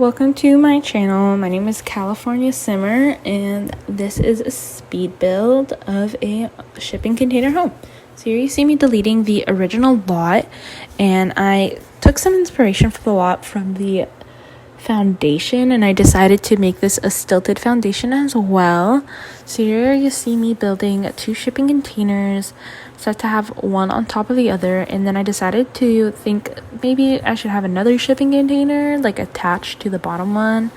welcome to my channel. My name is California Simmer, and this is a speed build of a shipping container home. So here you see me deleting the original lot, and I took some inspiration for the lot from the foundation, and I decided to make this a stilted foundation as well. So here you see me building two shipping containers, so to have one on top of the other, and then I decided to think maybe I should have another shipping container like attached to the bottom one.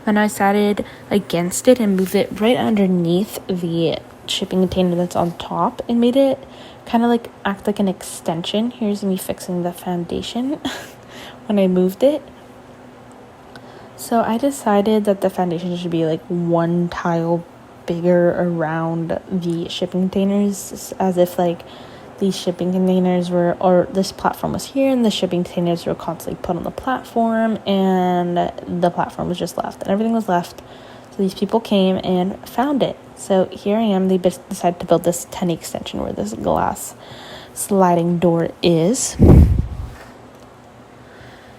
Then I decided against it and moved it right underneath the shipping container that's on top and made it kind of like act like an extension. Here's me fixing the foundation when I moved it. So I decided that the foundation should be like one tile bigger around the shipping containers, as if like these shipping containers were, or this platform was here and the shipping containers were constantly put on the platform and the platform was just left and everything was left. So these people came and found it. So here I am. They decided to build this tiny extension where this glass sliding door is.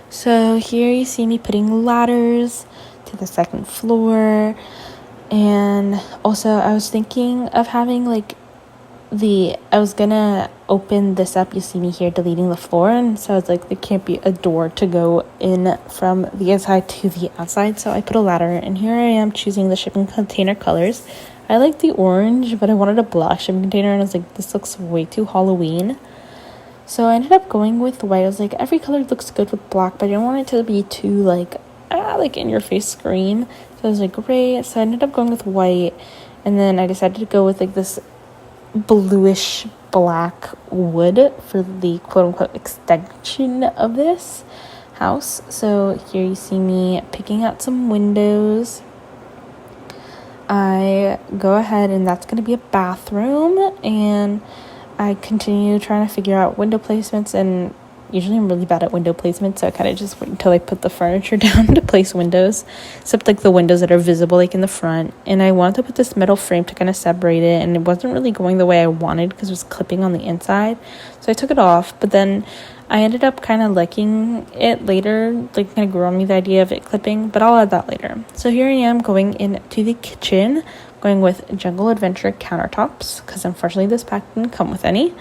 So here you see me putting ladders to the second floor. And also I was thinking of having like I was gonna open this up. You see me here deleting the floor. And so I was like, there can't be a door to go in from the inside to the outside. So I put a ladder, and here I am choosing the shipping container colors. I like the orange, but I wanted a black shipping container, and I was like, this looks way too Halloween. So I ended up going with white. I was like, every color looks good with black, but I didn't want it to be too like in your face scream. So I was like, great. So I ended up going with white, and then I decided to go with like this bluish black wood for the quote unquote extension of this house. So here you see me picking out some windows. I go ahead, and that's going to be a bathroom, and I continue trying to figure out window placements, and usually I'm really bad at window placement, so I kind of just wait until I put the furniture down to place windows, except like the windows that are visible like in the front. And I wanted to put this metal frame to kind of separate it, and it wasn't really going the way I wanted because it was clipping on the inside, so I took it off. But then I ended up kind of liking it later, like kind of grew on me the idea of it clipping, but I'll add that later. So here I am going into the kitchen, going with Jungle Adventure countertops, because unfortunately this pack didn't come with any.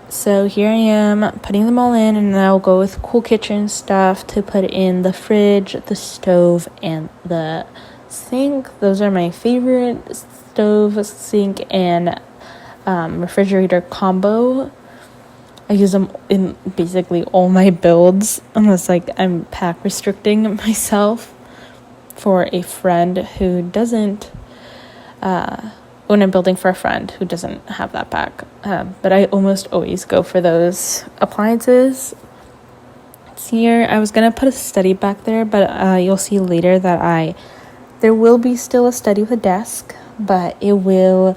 So here I am putting them all in, and then I'll go with cool kitchen stuff to put in the fridge, the stove, and the sink. Those are my favorite: stove, sink, and refrigerator combo. I use them in basically all my builds, unless like I'm pack restricting myself for a friend who doesn't when I'm building for a friend who doesn't have that pack. But I almost always go for those appliances. Here, I was going to put a study back there, but you'll see later that there will be still a study with a desk, but it will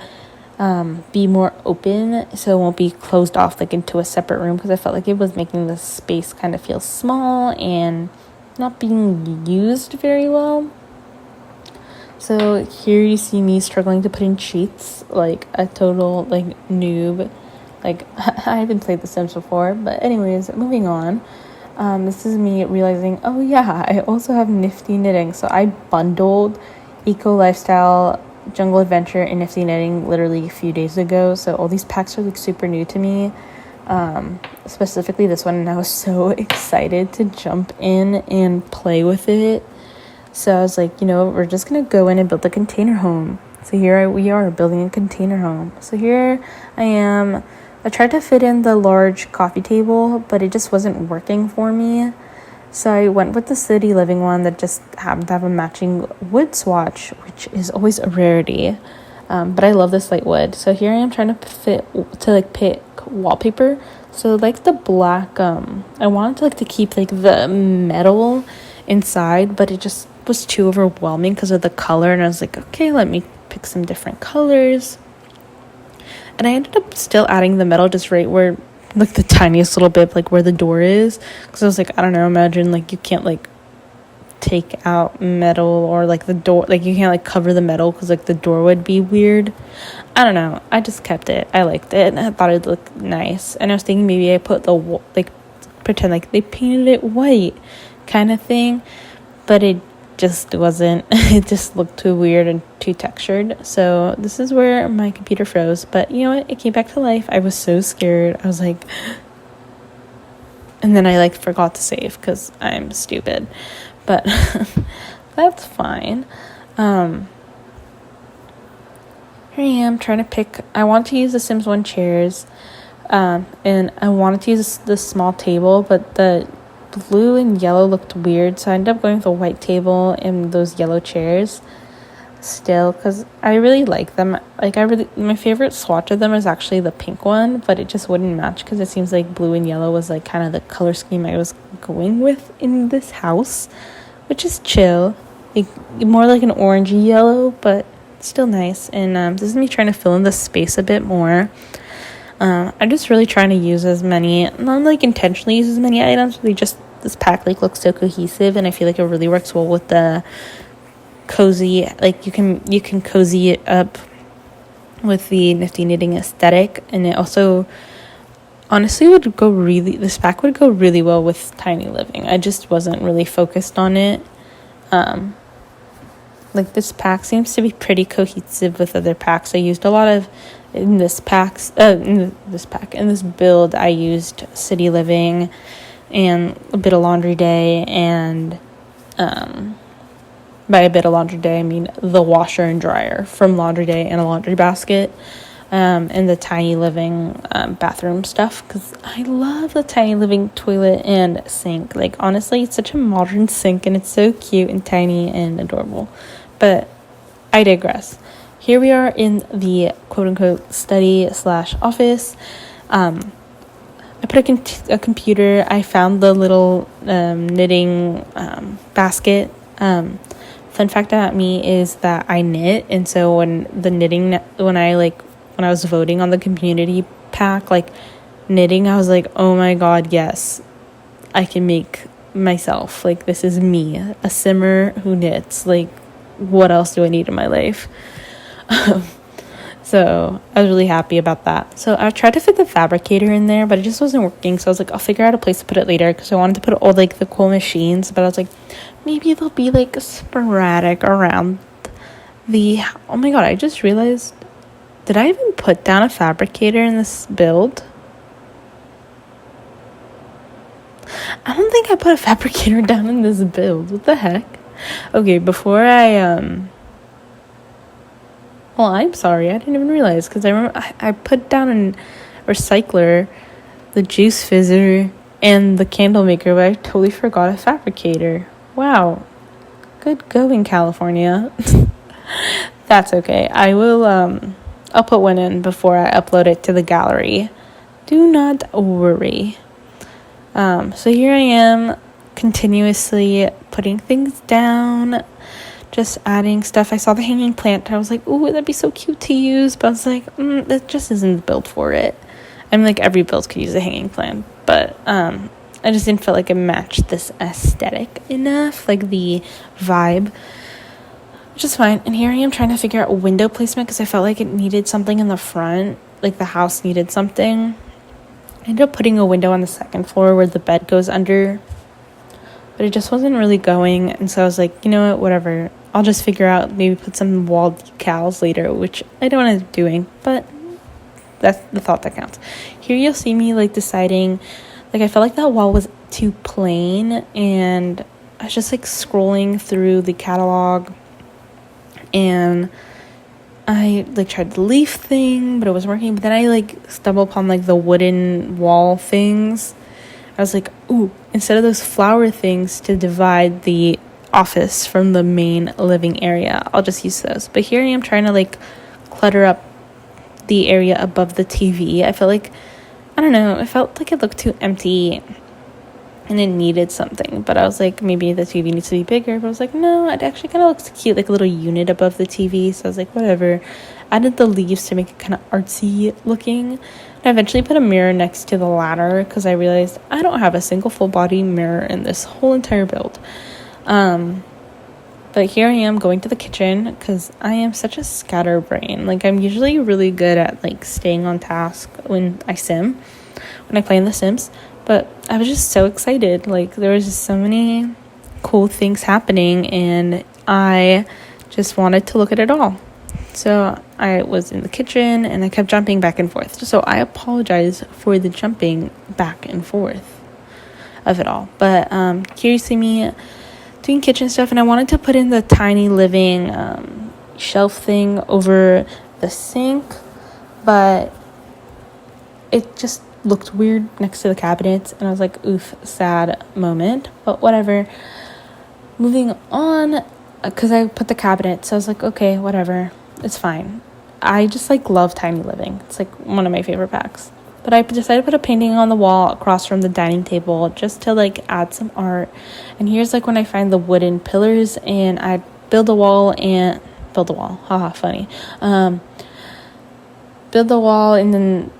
be more open, so it won't be closed off like into a separate room, because I felt like it was making the space kind of feel small and not being used very well. So here you see me struggling to put in sheets like a total like noob. Like I haven't played The Sims before, but anyways, moving on. This is me realizing, oh yeah, I also have Nifty Knitting. So I bundled Eco Lifestyle, Jungle Adventure, and Nifty Knitting literally a few days ago. So all these packs are like super new to me. Specifically this one, and I was so excited to jump in and play with it. So I was like, we're just going to go in and build a container home. So here we are building a container home. So here I am. I tried to fit in the large coffee table, but it just wasn't working for me. So I went with the city living one that just happened to have a matching wood swatch, which is always a rarity. But I love this light wood. So here I am trying to pick wallpaper. So like the black, I wanted to keep like the metal inside, but it just was too overwhelming because of the color, and I was like, okay, let me pick some different colors. And I ended up still adding the metal just right where like the tiniest little bit, like where the door is, because I was like, I don't know, imagine like you can't like take out metal, or like the door, like you can't like cover the metal because like the door would be weird. I don't know, I just kept it. I liked it, and I thought it'd look nice, and I was thinking maybe I put pretend like they painted it white kind of thing. but it just wasn't. It just looked too weird and too textured. So this is where my computer froze, but you know what, it came back to life. I was so scared. I was like, and then I like forgot to save because I'm stupid, but that's fine. Here I am trying to pick. I want to use the Sims 1 chairs, and I wanted to use this small table, but the blue and yellow looked weird, so I ended up going with a white table and those yellow chairs still, because I really like them. Like, my favorite swatch of them is actually the pink one, but it just wouldn't match because it seems like blue and yellow was like kind of the color scheme I was going with in this house, which is chill. Like, more like an orangey yellow, but still nice. And this is me trying to fill in the space a bit more. I'm just really trying to use as many, not like intentionally use as many items, but this pack like looks so cohesive, and I feel like it really works well with the cozy, like you can cozy it up with the Nifty Knitting aesthetic, and it also honestly this pack would go really well with Tiny Living. I just wasn't really focused on it. Like, this pack seems to be pretty cohesive with other packs. I used a lot of in this build. I used City Living and a bit of Laundry Day, and by a bit of Laundry Day I mean the washer and dryer from Laundry Day and a laundry basket, and the Tiny Living bathroom stuff, because I love the Tiny Living toilet and sink. Like, honestly, it's such a modern sink and it's so cute and tiny and adorable. But I digress. Here we are in the quote-unquote study/office. I put a computer. I found the little knitting basket. Fun fact about me is that I knit, and so when I was voting on the community pack, like, knitting, I was like, oh my god, yes, I can make myself. Like, this is me, a simmer who knits. Like, what else do I need in my life? So I was really happy about that. So I tried to fit the fabricator in there, but it just wasn't working. So I was like, I'll figure out a place to put it later, because I wanted to put all like the cool machines, but I was like, maybe they'll be like sporadic around the. Oh my god, I just realized, did I even put down a fabricator in this build? I don't think I put a fabricator down in this build. What the heck? Okay, before well, I'm sorry, I didn't even realize, because I remember I put down a recycler, the juice fizzer, and the candle maker, but I totally forgot a fabricator. Wow. Good going, California. That's okay. I'll put one in before I upload it to the gallery. Do not worry. So here I am, continuously putting things down, just adding stuff. I saw the hanging plant. I was like, ooh, that'd be so cute to use. But I was like, that just isn't built for it. I mean, like, every build could use a hanging plant. But I just didn't feel like it matched this aesthetic enough, like the vibe, which is fine. And here I am trying to figure out a window placement, because I felt like it needed something in the front. Like, the house needed something. I ended up putting a window on the second floor where the bed goes under, but it just wasn't really going. And so I was like, you know what, whatever, I'll just figure out, maybe put some wall decals later, which I don't end up doing, but that's the thought that counts. Here you'll see me like deciding, like, I felt like that wall was too plain, and I was just like scrolling through the catalog, and I like tried the leaf thing, but it wasn't working. But then I like stumbled upon like the wooden wall things. I was like, ooh, instead of those flower things to divide the office from the main living area, I'll just use those. But here I am trying to like clutter up the area above the TV. I felt like, I don't know, it felt like it looked too empty and it needed something. But I was like, maybe the TV needs to be bigger. But I was like, no, it actually kind of looks cute, like a little unit above the TV. So I was like, whatever. Added the leaves to make it kind of artsy looking. And I eventually put a mirror next to the ladder, because I realized I don't have a single full body mirror in this whole entire build. But here I am going to the kitchen, because I am such a scatterbrain. Like, I'm usually really good at like staying on task when I play in The Sims. But I was just so excited. Like, there was just so many cool things happening, and I just wanted to look at it all. So I was in the kitchen and I kept jumping back and forth. So I apologize for the jumping back and forth of it all. But here you see me doing kitchen stuff, and I wanted to put in the tiny living shelf thing over the sink, but it just looked weird next to the cabinets, and I was like, oof, sad moment, but whatever. Moving on, because I put the cabinet, so I was like, okay, whatever, it's fine. I just like love tiny living. It's like one of my favorite packs. But I decided to put a painting on the wall across from the dining table just to like add some art. And here's like when I find the wooden pillars, and I build a wall, haha, funny. Build the wall, and then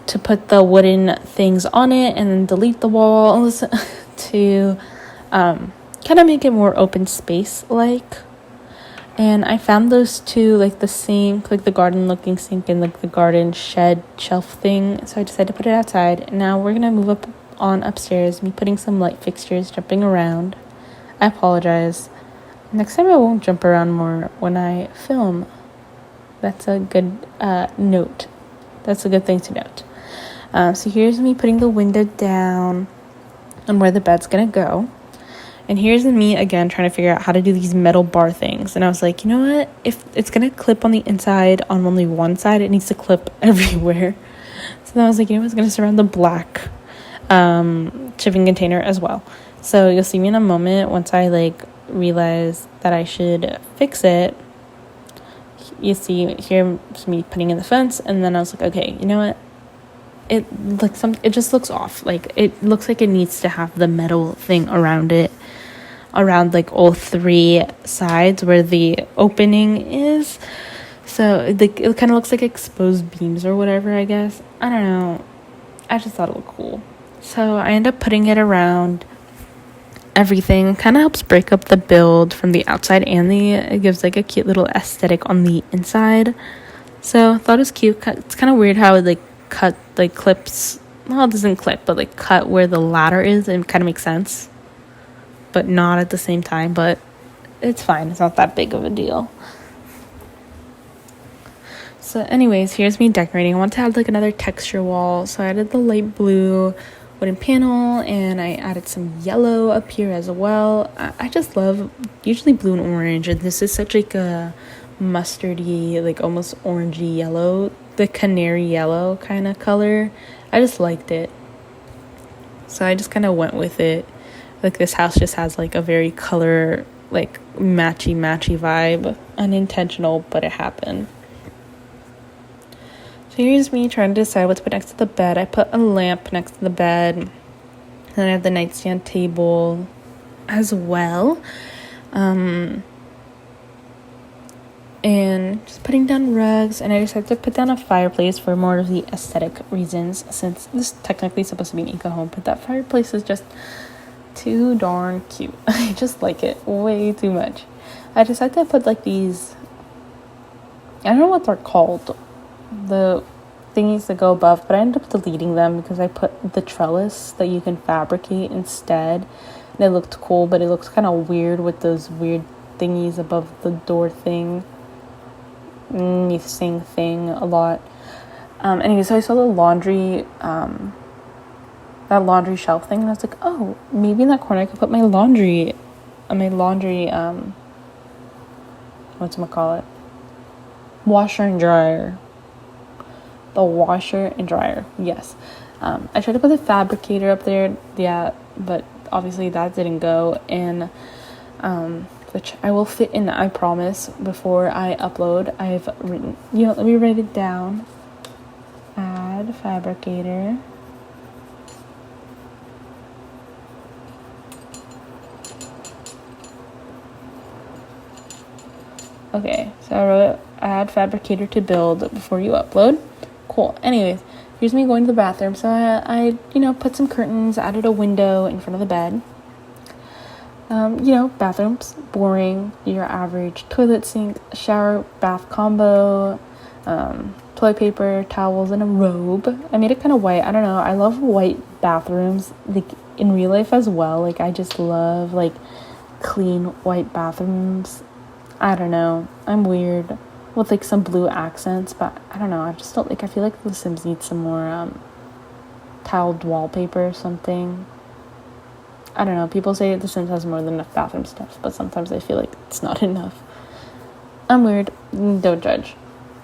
to put the wooden things on it, and then delete the walls to kind of make it more open space like. And I found those two, like the sink, like the garden looking sink and like the garden shed shelf thing, so I decided to put it outside. Now we're gonna move up on upstairs, me putting some light fixtures, jumping around. I apologize. Next time I won't jump around more when I film. That's a good note. That's a good thing to note. So here's me putting the window down on where the bed's gonna go. And here's me again trying to figure out how to do these metal bar things. And I was like, you know what? If it's gonna clip on the inside on only one side, it needs to clip everywhere. So then I was like, you know what? It's gonna surround the black shipping container as well. So you'll see me in a moment once I like realize that I should fix it. You see here me putting in the fence, and then I was like, okay, you know what? It just looks off. Like it looks like it needs to have the metal thing around it, around like all three sides where the opening is. So like it kind of looks like exposed beams or whatever, I guess. I don't know. I just thought it looked cool. So I end up putting it around everything. Kind of helps break up the build from the outside, and it gives like a cute little aesthetic on the inside. So I thought it was cute. It's kind of weird how it like cut like clips, well, it doesn't clip, but like cut where the ladder is, and kind of makes sense, but not at the same time. But it's fine, it's not that big of a deal. So anyways, here's me decorating. I want to add like another texture wall, so I added the light blue wooden panel, and I added some yellow up here as well. I just love usually blue and orange, and this is such like a mustardy, like almost orangey yellow, the canary yellow kind of color. I just liked it, so I just kind of went with it. Like this house just has like a very color, like matchy vibe. Unintentional, but it happened. So here's me trying to decide what to put next to the bed. I put a lamp next to the bed, and then I have the nightstand table as well. And just putting down rugs, and I decided to put down a fireplace for more of the aesthetic reasons, since this is technically supposed to be an eco home, but that fireplace is just too darn cute. I just like it way too much. I decided to put like these, I don't know what they're called, the thingies that go above, but I ended up deleting them because I put the trellis that you can fabricate instead, and it looked cool, but it looks kind of weird with those weird thingies above the door thing. You sing thing a lot. Anyway, so I saw the laundry that laundry shelf thing, and I was like, oh, maybe in that corner I could put my laundry whatchamacallit, washer and dryer. The washer and dryer, yes. I tried to put the fabricator up there, yeah, but obviously that didn't go, and which I will fit in, I promise, before I upload. I've written, let me write it down. Add fabricator. Okay, so I wrote add fabricator to build before you upload. Cool. Anyways, here's me going to the bathroom. So I put some curtains, added a window in front of the bed. Bathrooms, boring, your average toilet, sink, shower, bath combo, toilet paper, towels, and a robe. I made it kind of white. I don't know. I love white bathrooms, like in real life as well. Like I just love like clean white bathrooms. I don't know. I'm weird with like some blue accents, but I don't know. I just don't like. I feel like The Sims needs some more tiled wallpaper or something. I don't know. People say The Sims has more than enough bathroom stuff, but sometimes I feel like it's not enough. I'm weird. Don't judge.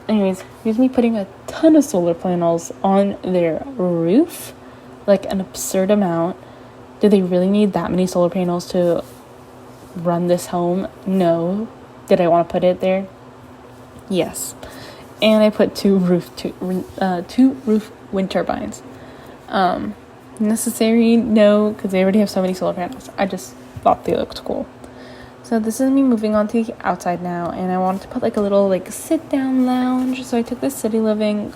Anyways, here's me putting a ton of solar panels on their roof, like an absurd amount. Do they really need that many solar panels to run this home? No. Did I want to put it there? Yes. And I put two roof wind turbines. Necessary? No, because they already have so many solar panels. I just thought they looked cool. So this is me moving on to the outside now, and I wanted to put like a little like sit down lounge. So I took this City Living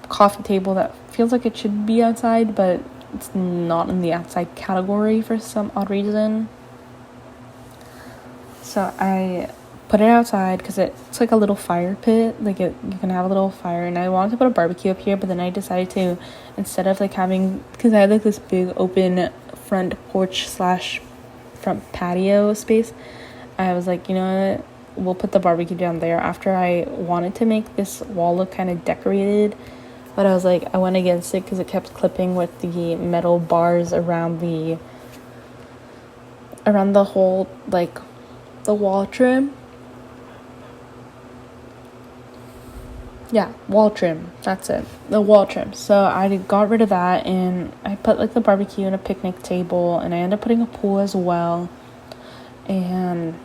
coffee table that feels like it should be outside, but it's not in the outside category for some odd reason. So I put it outside because it's like a little fire pit. Like you can have a little fire, and I wanted to put a barbecue up here, but then I decided to, instead of like having, because I had like this big open front porch / front patio space, I was like, you know what, we'll put the barbecue down there. After I wanted to make this wall look kind of decorated, but I was like, I went against it because it kept clipping with the metal bars around the whole, like, the wall trim. Yeah, wall trim. That's it. The wall trim. So I got rid of that, and I put, like, the barbecue and a picnic table, and I ended up putting a pool as well. And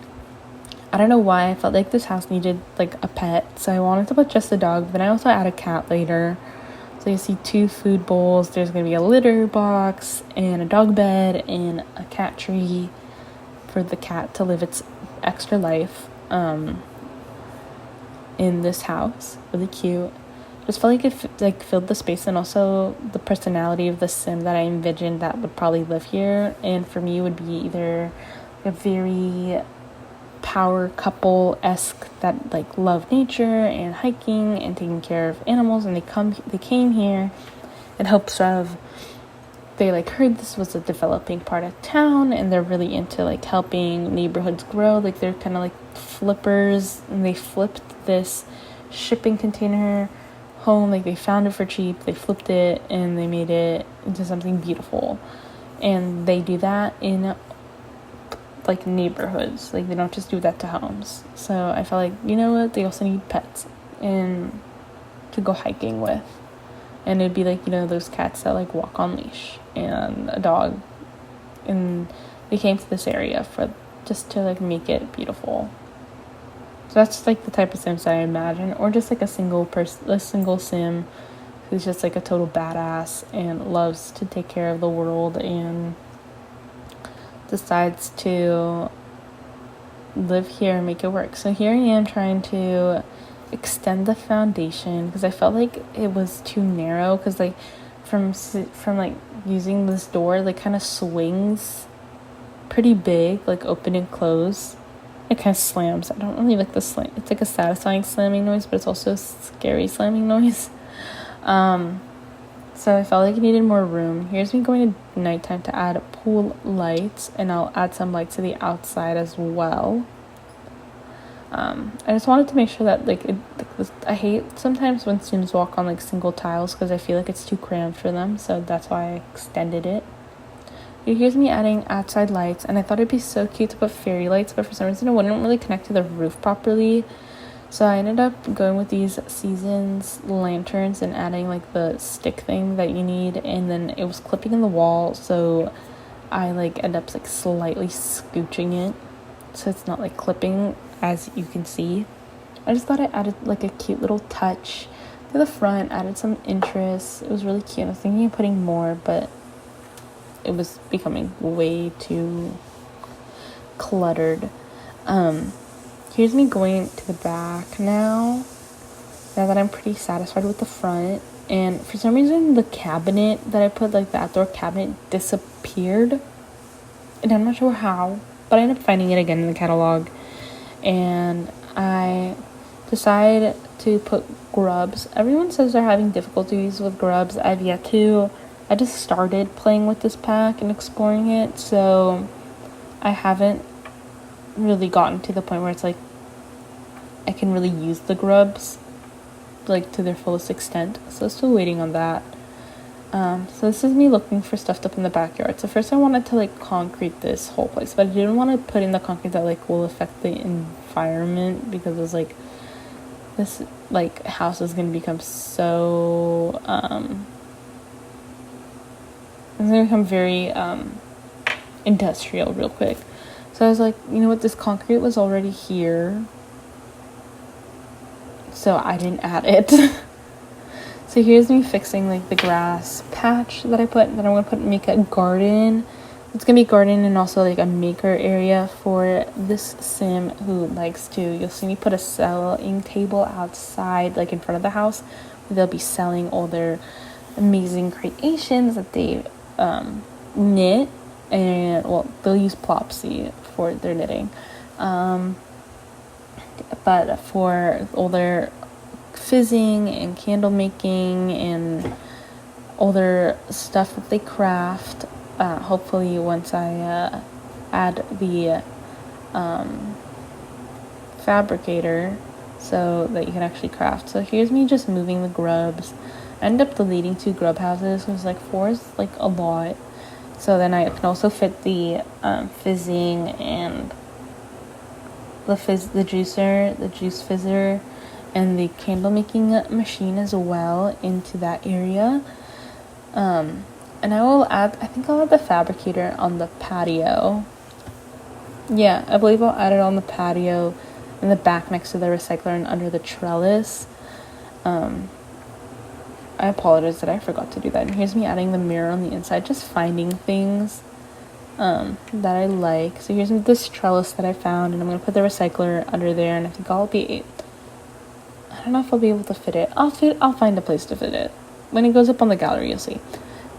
I don't know why I felt like this house needed, like, a pet. So I wanted to put just a dog, but then I also added a cat later. So you see 2 food bowls. There's going to be a litter box and a dog bed and a cat tree for the cat to live its extra life in this house. Really cute. Just felt like it filled the space, and also the personality of the sim that I envisioned that would probably live here. And for me, would be either a very power couple-esque that like love nature and hiking and taking care of animals, and they came here in hopes of, they like heard this was a developing part of town, and they're really into like helping neighborhoods grow. Like they're kind of like flippers, and they flipped this shipping container home. Like they found it for cheap, they flipped it, and they made it into something beautiful. And they do that in like neighborhoods. Like they don't just do that to homes. So I felt like, you know what, they also need pets and to go hiking with. And it'd be like, you know, those cats that like walk on leash and a dog. And they came to this area for just to like make it beautiful. So that's like the type of Sims that I imagine. Or just like a single sim who's just like a total badass and loves to take care of the world and decides to live here and make it work. So here I am trying to extend the foundation because I felt like it was too narrow, because like from like using this door, like kind of swings pretty big, like open and close. It kind of slams. I don't really like the slam. It's like a satisfying slamming noise, but it's also a scary slamming noise. So I felt like it needed more room. Here's me going to nighttime to add pool lights, and I'll add some lights to the outside as well. I just wanted to make sure that I hate sometimes when Sims walk on like single tiles because I feel like it's too cramped for them, so that's why I extended it. Here's me adding outside lights, and I thought it'd be so cute to put fairy lights, but for some reason it wouldn't really connect to the roof properly. So I ended up going with these Seasons lanterns and adding like the stick thing that you need, and then it was clipping in the wall, so I like end up like slightly scooching it so it's not like clipping, as you can see. I just thought I added like a cute little touch to the front, added some interest. It was really cute. I was thinking of putting more, but it was becoming way too cluttered. Here's me going to the back now that I'm pretty satisfied with the front. And for some reason, the cabinet that I put, like the outdoor cabinet, disappeared. And I'm not sure how, but I ended up finding it again in the catalog. And I decided to put grubs. Everyone says they're having difficulties with grubs. I've yet to. I just started playing with this pack and exploring it, so I haven't really gotten to the point where it's like I can really use the grubs like to their fullest extent, so still waiting on that. So this is me looking for stuff up in the backyard. So first I wanted to like concrete this whole place, but I didn't want to put in the concrete that like will affect the environment, because it was like this like house is gonna become so it's gonna become very industrial real quick. So I was like, you know what, this concrete was already here, so I didn't add it. So here's me fixing like the grass patch that I put, that I'm gonna make a garden. It's gonna be garden and also like a maker area for this sim who likes to, you'll see me put a selling table outside like in front of the house where they'll be selling all their amazing creations that they knit, and well, they'll use Plopsy for their knitting, but for all their fizzing and candle making and all their stuff that they craft. Hopefully once I add the fabricator so that you can actually craft. So here's me just moving the grubs. I ended up deleting 2 grub houses because like 4 is like a lot. So then I can also fit the fizzing and the juice fizzer and the candle making machine as well into that area. And I'll add the fabricator on the patio. Yeah, I believe I'll add it on the patio in the back next to the recycler and under the trellis. I apologize that I forgot to do that. And here's me adding the mirror on the inside, just finding things that I like. So here's this trellis that I found, and I'm gonna put the recycler under there, and I think I don't know if I'll be able to fit it. I'll find a place to fit it. When it goes up on the gallery, you'll see.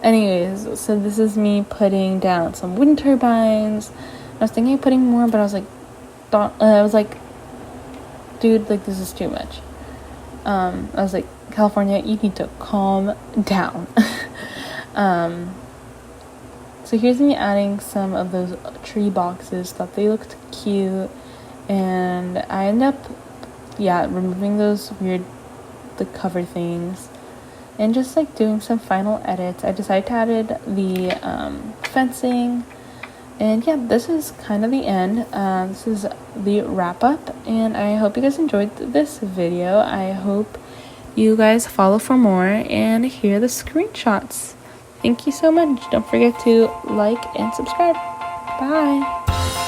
Anyways, so this is me putting down some wind turbines. I was thinking of putting more, but I was like, dude, like this is too much. I was like, California, you need to calm down. So here's me adding some of those tree boxes. Thought they looked cute, and I end up removing those weird the cover things and just like doing some final edits. I decided to add the fencing, and yeah, this is kind of the end. This is the wrap up, and I hope you guys enjoyed this video. I hope you guys follow for more and hear the screenshots. Thank you so much. Don't forget to like and subscribe. Bye.